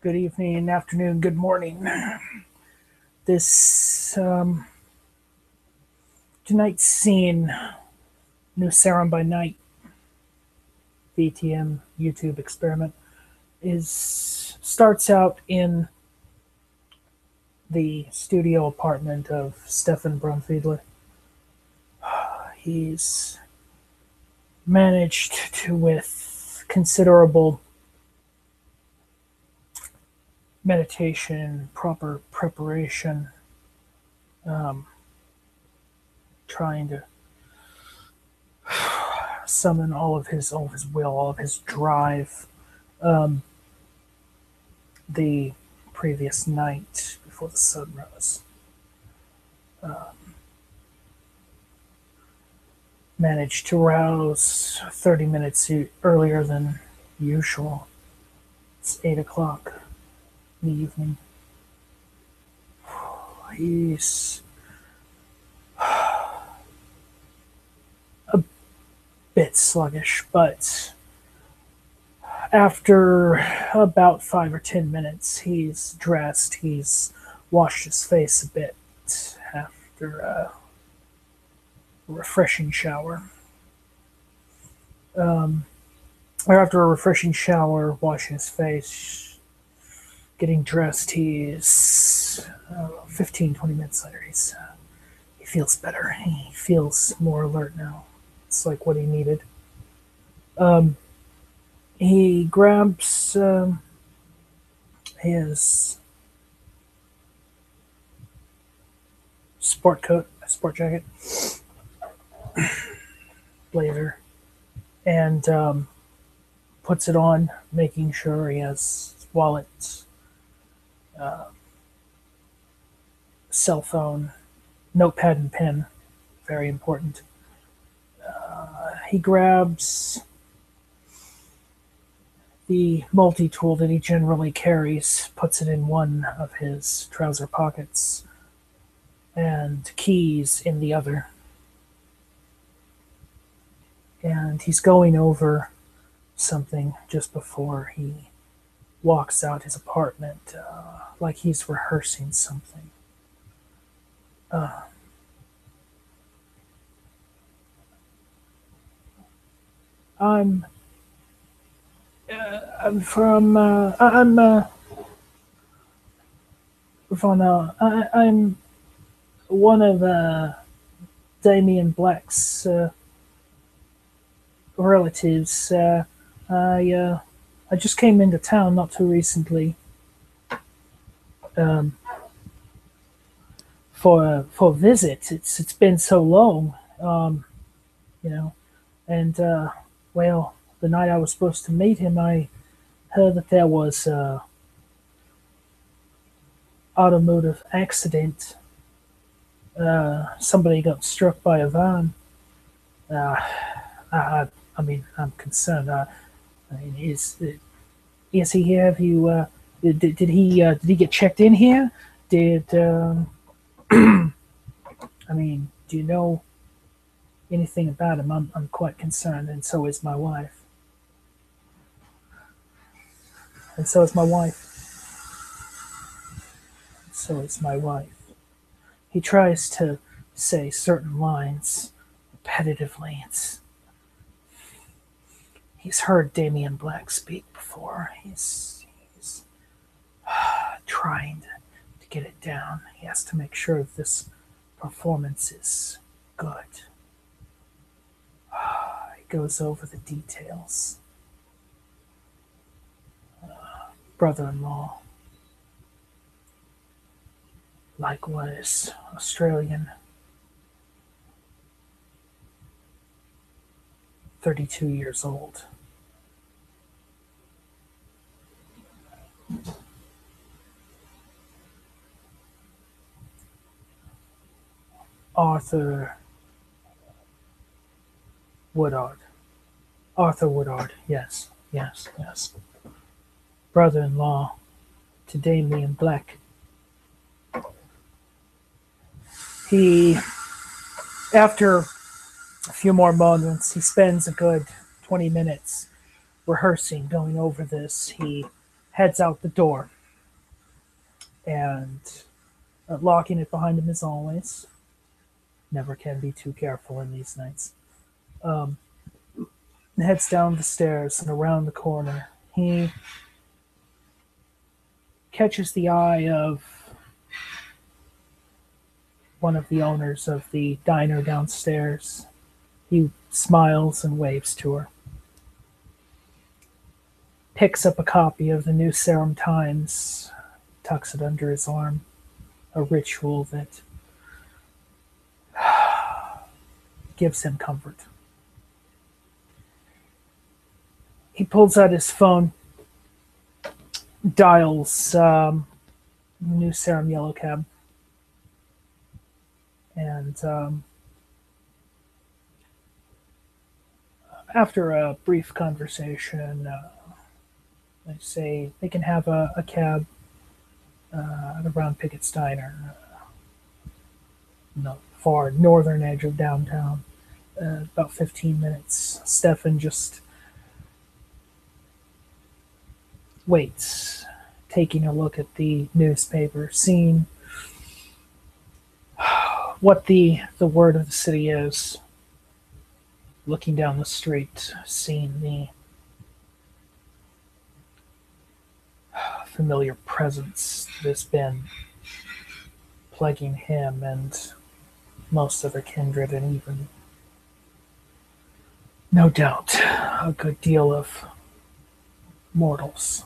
good evening, afternoon, good morning. This tonight's scene, New Serum by Night, VTM YouTube experiment, starts out in the studio apartment of Stefan Braunfiedler. He's managed to, with considerable meditation, proper preparation, trying to summon all of his will, all of his drive. The previous night before the sun rose, managed to rouse 30 minutes earlier than usual. It's 8 o'clock in the evening. He's a bit sluggish, but after about 5 or 10 minutes, he's dressed, he's washed his face a bit after a refreshing shower. Or after a refreshing shower, washing his face, getting dressed, he's 15, 20 minutes later, he feels better. He feels more alert now. It's like what he needed. He grabs his sport coat, sport jacket, blazer, and puts it on, making sure he has his wallet, cell phone, notepad and pen, very important. He grabs the multi-tool that he generally carries, puts it in one of his trouser pockets, and keys in the other. And he's going over something just before he walks out his apartment, like he's rehearsing something. I'm from I'm one of Damian Black's relatives. I just came into town not too recently for a visit. It's been so long, and well, the night I was supposed to meet him, I heard that there was a automotive accident. Somebody got struck by a van. I mean, I'm concerned. I mean, is he here? Have you? Did he get checked in here? I mean, do you know anything about him? I'm quite concerned, and so is my wife. And so is my wife. So is my wife. He tries to say certain lines repetitively. He's heard Damian Black speak before. He's trying to get it down. He has to make sure this performance is good. He goes over the details. Brother-in-law, likewise Australian, 32 years old. Arthur Woodard. Arthur Woodard, yes. Brother-in-law to Damian Black. He, after a few more moments, he spends a good 20 minutes rehearsing, going over this. He heads out the door. and locking it behind him as always. Never can be too careful in these nights. Um, Heads down the stairs and around the corner. He catches the eye of one of the owners of the diner downstairs. He smiles and waves to her. Picks up a copy of the New Salem Times, tucks it under his arm. A ritual that gives him comfort. He pulls out his phone, dials New Salem Yellow Cab, and after a brief conversation, they say they can have a cab around Pickett's Diner, the far northern edge of downtown. About 15 minutes. Stefan just waits, taking a look at the newspaper, seeing what the word of the city is. Looking down the street, seeing the familiar presence that has been plaguing him and most of their kindred, and even, no doubt, a good deal of mortals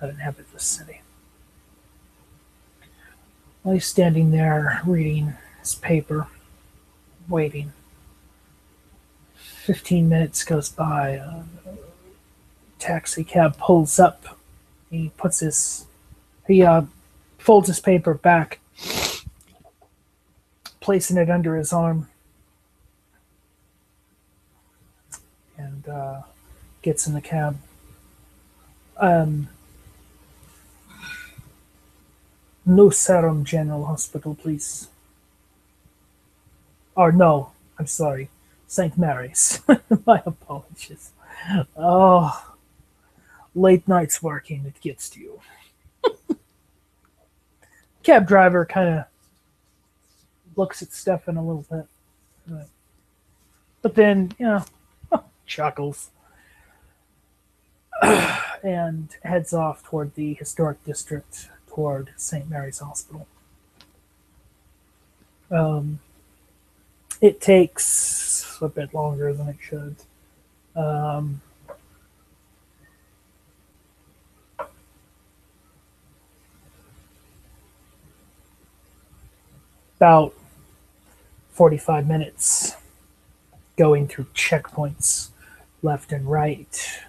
that inhabit the city. While he's standing there reading his paper, waiting, 15 minutes goes by. A taxi cab pulls up. He folds his paper back, placing it under his arm, and gets in the cab. New Salem General Hospital, please. Or no, I'm sorry, St. Mary's. My apologies. Oh, late nights working, it gets to you. Cab driver kind of looks at Stefan a little bit. But then, chuckles. And heads off toward the historic district, toward St. Mary's Hospital. It takes a bit longer than it should. About 45 minutes going through checkpoints left and right.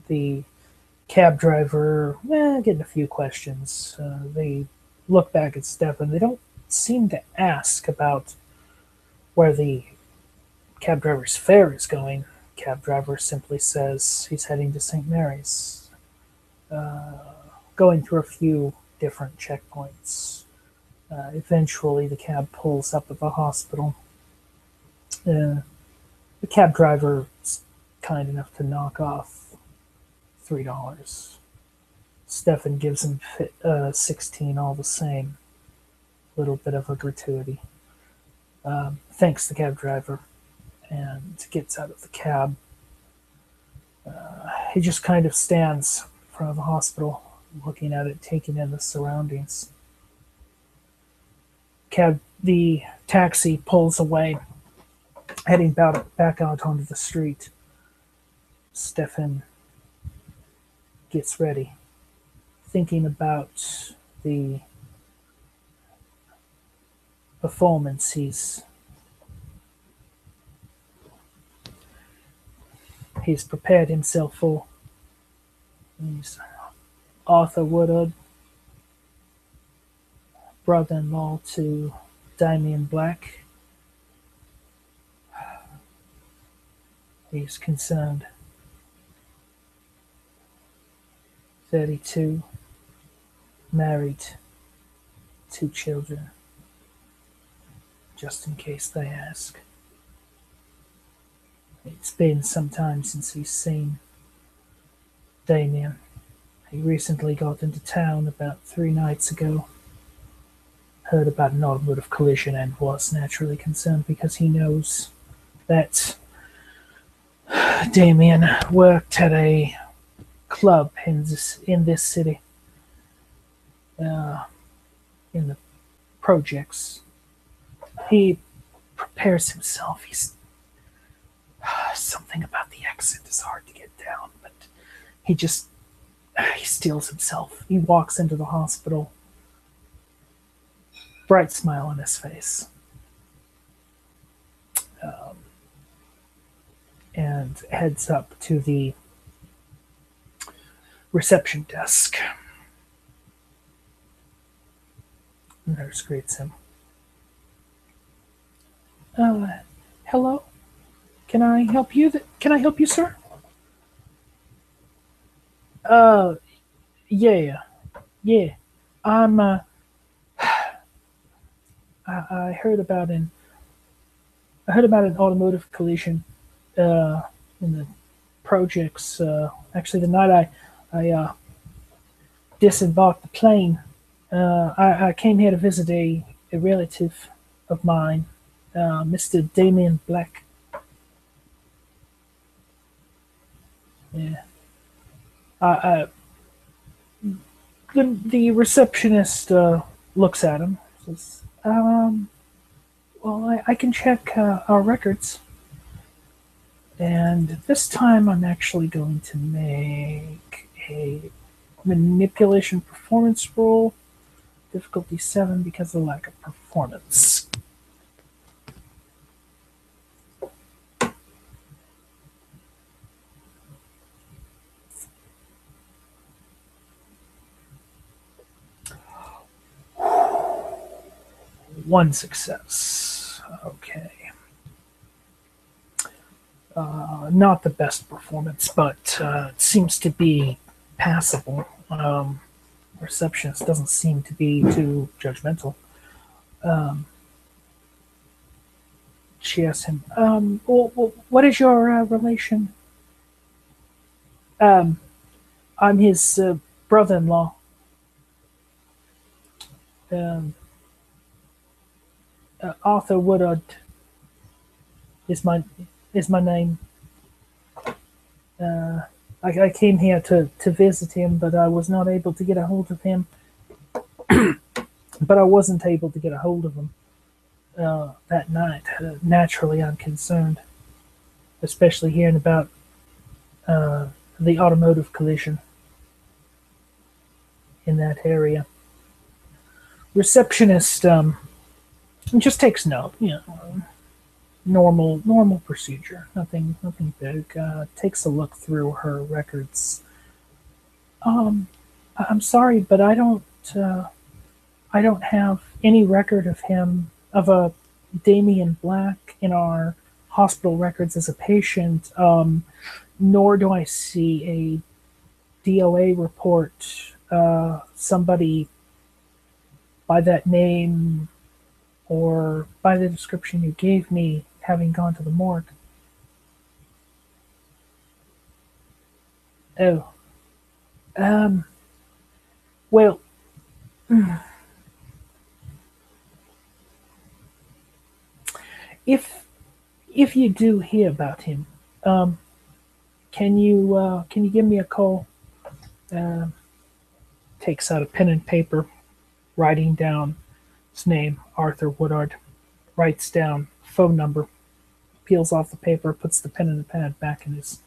The cab driver, getting a few questions. They look back at Stefan. They don't seem to ask about where the cab driver's fare is going. Cab driver simply says he's heading to St. Mary's. Going through a few different checkpoints. Eventually, the cab pulls up at the hospital. The cab driver is kind enough to knock off $3. Stefan gives him 16 all the same. Little bit of a gratuity. Thanks the cab driver, and gets out of the cab. He just kind of stands in front of the hospital, looking at it, taking in the surroundings. The taxi pulls away, heading back out onto the street. Stefan gets ready, thinking about the performance he's prepared himself for. He's Arthur Woodard, brother-in-law to Damian Black. He's concerned. 32, married, 2 children, just in case they ask. It's been some time since he's seen Damian. He recently got into town about 3 nights ago. Heard about an automotive collision and was naturally concerned because he knows that Damian worked at a club in this city, uh, in the projects. He prepares himself. He's something about the accent is hard to get down, but he just he steals himself. He walks into the hospital, bright smile on his face, um, and heads up to the reception desk. Nurse greets him. Uh, Hello? Can I help you? Can I help you, sir? Uh, yeah, yeah. I'm. I heard about an. I heard about an automotive collision. Uh, in the projects. Actually, the night I disembarked the plane. I came here to visit a relative of mine, Mr. Damian Black. Yeah. I the receptionist looks at him. Says, "Well, I can check our records, and this time I'm actually going to make a manipulation performance roll, difficulty 7 because of the lack of performance." One success. Okay. Not the best performance, but it seems to be passable. Receptionist doesn't seem to be too judgmental. Um, she asks him, what is your relation? Um, I'm his brother-in-law. Um, Arthur Woodard is my name. Uh, I came here to visit him, but I was not able to get a hold of him. But I wasn't able to get a hold of him that night. Naturally, I'm concerned, especially hearing about uh, the automotive collision in that area. Receptionist just takes note. Normal procedure. Nothing big. Takes a look through her records. I'm sorry, but I don't have any record of him, of a Damian Black in our hospital records as a patient, nor do I see a DOA report, somebody by that name or by the description you gave me having gone to the morgue. Oh, um, well, if if you do hear about him, um, can you give me a call? Uh, Takes out a pen and paper, writing down his name, Arthur Woodard. Writes down phone number, peels off the paper, puts the pen and the pad back in his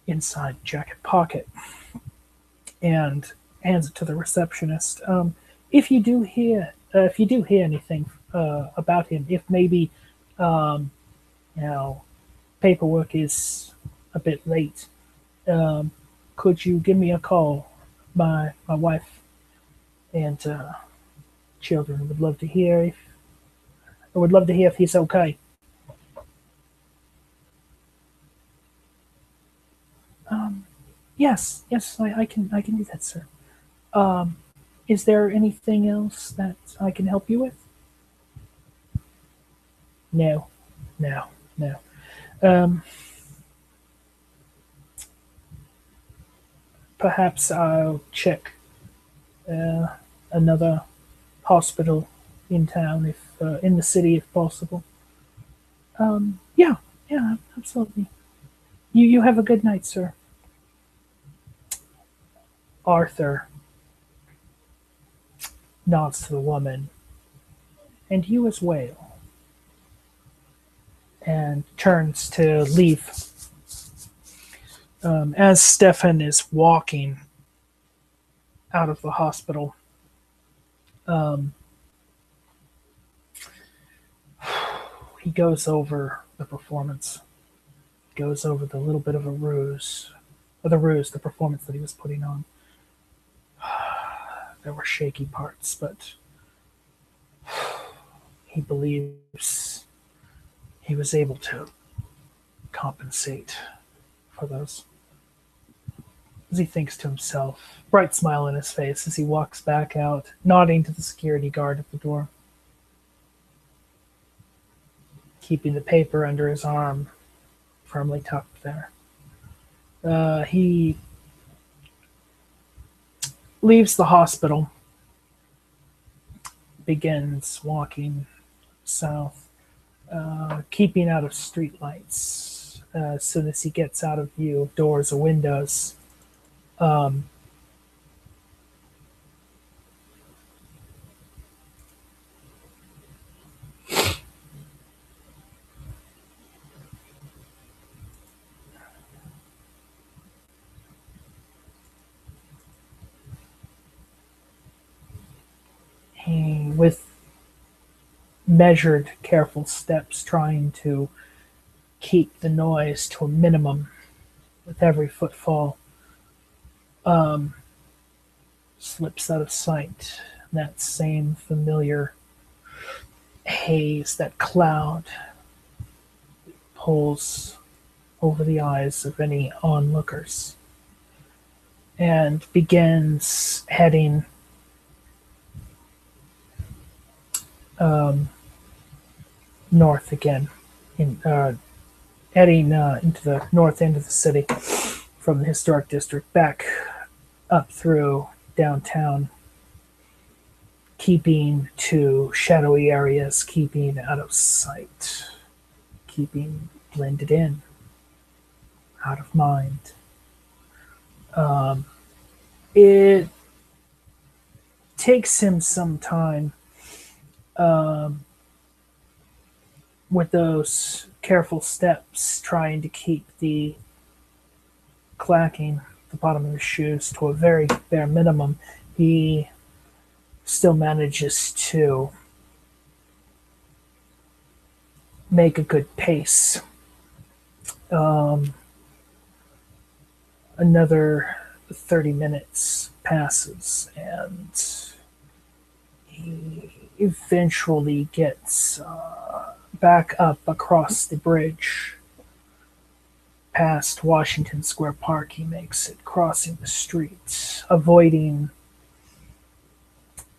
inside jacket pocket, and hands it to the receptionist. If you do hear anything about him, if maybe um, you know paperwork is a bit late, um, could you give me a call? My wife and children would love to hear if I would love to hear if he's okay. Um, yes, I can do that, sir. Um, is there anything else that I can help you with? No, no, no. Um, Perhaps I'll check another hospital in town, if in the city, if possible. Yeah, yeah, absolutely. You have a good night, sir. Arthur nods to the woman, and you as well, and turns to leave. As Stefan is walking out of the hospital, um, he goes over the performance, goes over the little bit of a ruse, the performance that he was putting on. There were shaky parts, but he believes he was able to compensate for those. As he thinks to himself, bright smile on his face as he walks back out, nodding to the security guard at the door, keeping the paper under his arm firmly tucked there. He leaves the hospital, begins walking south, keeping out of streetlights. As soon as he gets out of view of doors or windows, um, he, with measured, careful steps, trying to keep the noise to a minimum with every footfall, um, slips out of sight. That same familiar haze, that cloud, pulls over the eyes of any onlookers and begins heading north again, heading into the north end of the city from the historic district back up through downtown, keeping to shadowy areas, keeping out of sight, keeping blended in, out of mind. It takes him some time with those careful steps, trying to keep the clacking at the bottom of his shoes to a very bare minimum. He still manages to make a good pace. Another 30 minutes passes, and he eventually gets back up across the bridge. Past Washington Square Park, he makes it, crossing the street, avoiding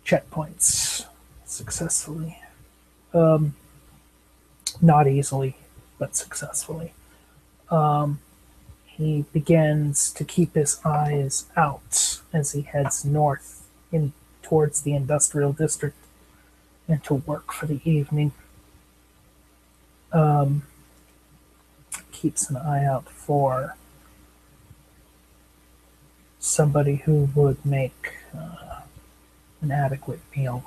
checkpoints successfully. Not easily, but successfully. He begins to keep his eyes out as he heads north in towards the industrial district and to work for the evening. Keeps an eye out for somebody who would make an adequate meal.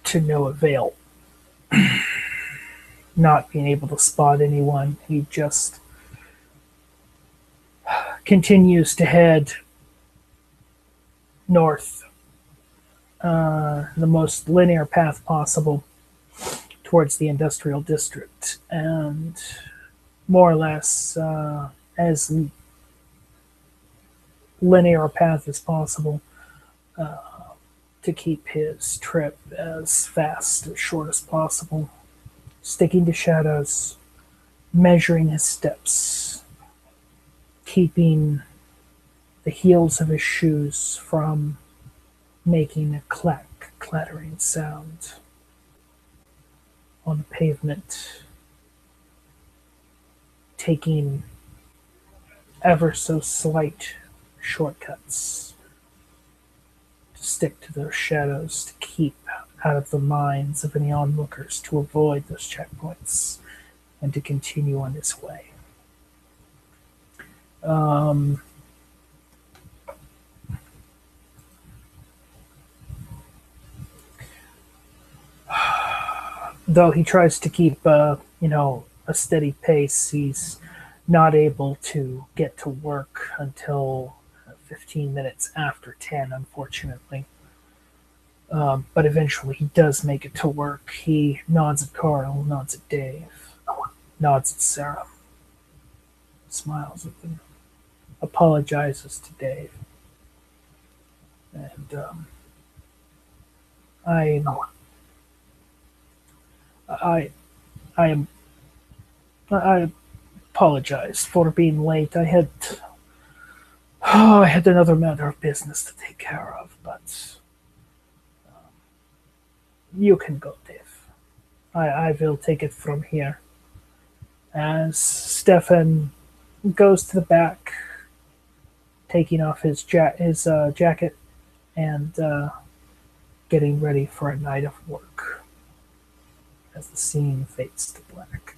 To no avail. Not being able to spot anyone, he just continues to head north, the most linear path possible towards the industrial district, and more or less as linear a path as possible to keep his trip as fast, as short as possible, sticking to shadows, measuring his steps, keeping the heels of his shoes from making a clattering sound on the pavement, taking ever so slight shortcuts to stick to those shadows, to keep out of the minds of any onlookers, to avoid those checkpoints, and to continue on his way. Though he tries to keep, a steady pace, he's not able to get to work until 15 minutes after 10, unfortunately. But eventually he does make it to work. He nods at Carl, nods at Dave, nods at Sarah, smiles at them, apologizes to Dave. And I, I, I am, I apologize for being late. I had another matter of business to take care of, but you can go, Dave. I will take it from here. As Stefan goes to the back, taking off his jacket and getting ready for a night of work as the scene fades to black.